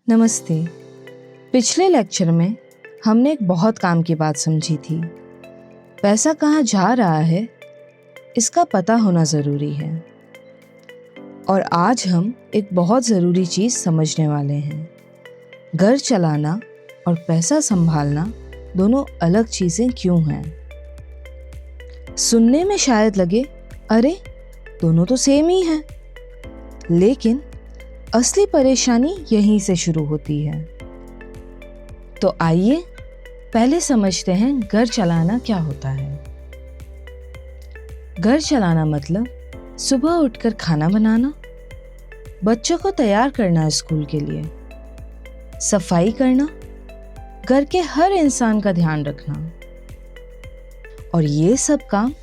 नमस्ते। पिछले लेक्चर में हमने एक बहुत काम की बात समझी थी। पैसा कहाँ जा रहा है, इसका पता होना ज़रूरी है। और आज हम एक बहुत ज़रूरी चीज़ समझने वाले हैं। घर चलाना और पैसा संभालना दोनों अलग चीज़ें क्यों हैं? सुनने में शायद लगे, अरे दोनों तो सेम ही हैं। लेकिन असली परेशानी यहीं से शुरू होती है। तो आइए पहले समझते हैं घर चलाना क्या होता है। घर चलाना मतलब सुबह उठकर खाना बनाना, बच्चों को तैयार करना स्कूल के लिए, सफाई करना, घर के हर इंसान का ध्यान रखना। और ये सब काम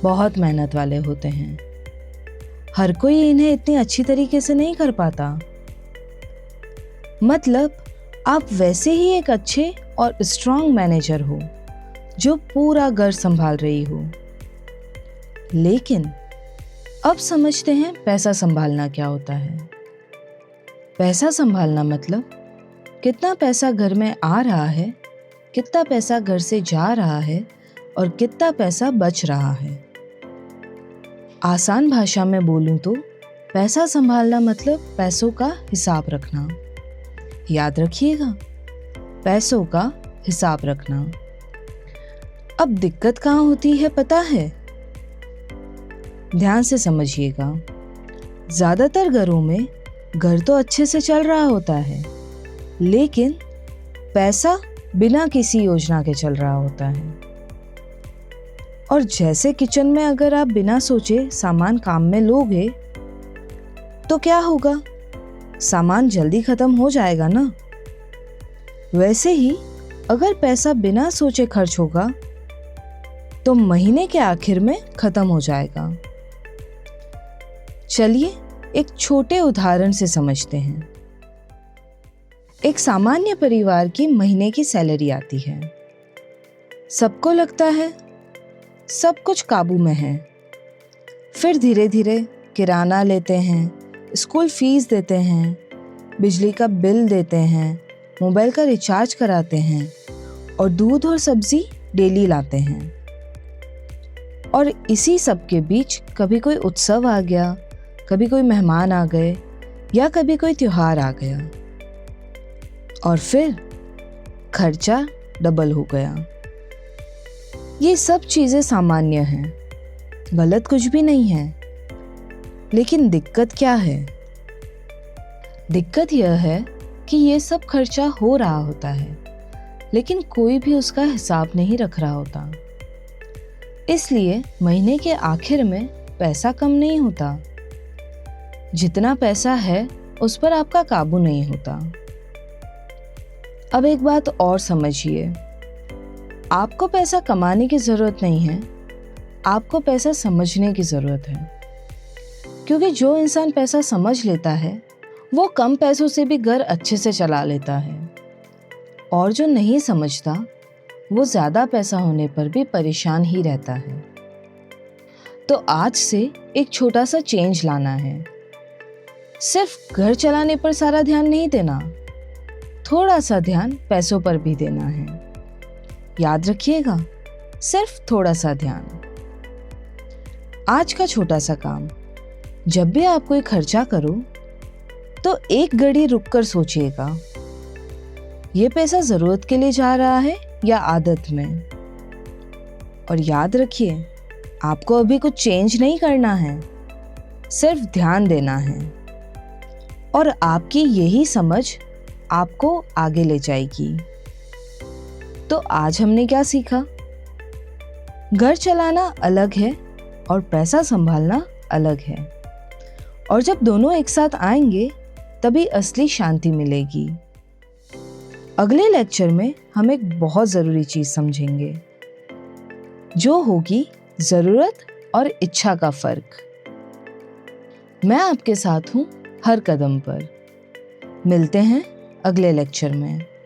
बहुत मेहनत वाले होते हैं। हर कोई इन्हें इतनी अच्छी तरीके से नहीं कर पाता। मतलब आप वैसे ही एक अच्छे और स्ट्रांग मैनेजर हो जो पूरा घर संभाल रही हो। लेकिन अब समझते हैं पैसा संभालना क्या होता है। पैसा संभालना मतलब कितना पैसा घर में आ रहा है, कितना पैसा घर से जा रहा है और कितना पैसा बच रहा है। आसान भाषा में बोलूं तो पैसा संभालना मतलब पैसों का हिसाब रखना। याद रखिएगा, पैसों का हिसाब रखना। अब दिक्कत कहाँ होती है पता है? ध्यान से समझिएगा। ज्यादातर घरों में घर तो अच्छे से चल रहा होता है, लेकिन पैसा बिना किसी योजना के चल रहा होता है। और जैसे किचन में अगर आप बिना सोचे सामान काम में लोगे तो क्या होगा? सामान जल्दी खत्म हो जाएगा ना। वैसे ही अगर पैसा बिना सोचे खर्च होगा तो महीने के आखिर में खत्म हो जाएगा। चलिए एक छोटे उदाहरण से समझते हैं। एक सामान्य परिवार की महीने की सैलरी आती है। सबको लगता है सब कुछ काबू में है। फिर धीरे धीरे किराना लेते हैं, स्कूल फीस देते हैं, बिजली का बिल देते हैं, मोबाइल का रिचार्ज कराते हैं और दूध और सब्जी डेली लाते हैं। और इसी सब के बीच कभी कोई उत्सव आ गया, कभी कोई मेहमान आ गए या कभी कोई त्योहार आ गया और फिर खर्चा डबल हो गया। ये सब चीज़ें सामान्य हैं, गलत कुछ भी नहीं है। लेकिन दिक्कत क्या है? दिक्कत यह है कि ये सब खर्चा हो रहा होता है, लेकिन कोई भी उसका हिसाब नहीं रख रहा होता। इसलिए महीने के आखिर में पैसा कम नहीं होता। जितना पैसा है उस पर आपका काबू नहीं होता। अब एक बात और समझिए, आपको पैसा कमाने की ज़रूरत नहीं है, आपको पैसा समझने की ज़रूरत है। क्योंकि जो इंसान पैसा समझ लेता है वो कम पैसों से भी घर अच्छे से चला लेता है, और जो नहीं समझता वो ज़्यादा पैसा होने पर भी परेशान ही रहता है। तो आज से एक छोटा सा चेंज लाना है। सिर्फ घर चलाने पर सारा ध्यान नहीं देना, थोड़ा सा ध्यान पैसों पर भी देना है। याद रखिएगा, सिर्फ थोड़ा सा ध्यान। आज का छोटा सा काम, जब भी आप कोई खर्चा करो तो एक घड़ी रुककर सोचिएगा, ये पैसा जरूरत के लिए जा रहा है या आदत में। और याद रखिए, आपको अभी कुछ चेंज नहीं करना है, सिर्फ ध्यान देना है। और आपकी यही समझ आपको आगे ले जाएगी। तो आज हमने क्या सीखा? घर चलाना अलग है और पैसा संभालना अलग है। और जब दोनों एक साथ आएंगे तभी असली शांति मिलेगी। अगले लेक्चर में हम एक बहुत ज़रूरी चीज़ समझेंगे, जो होगी ज़रूरत और इच्छा का फ़र्क। मैं आपके साथ हूँ हर कदम पर। मिलते हैं अगले लेक्चर में।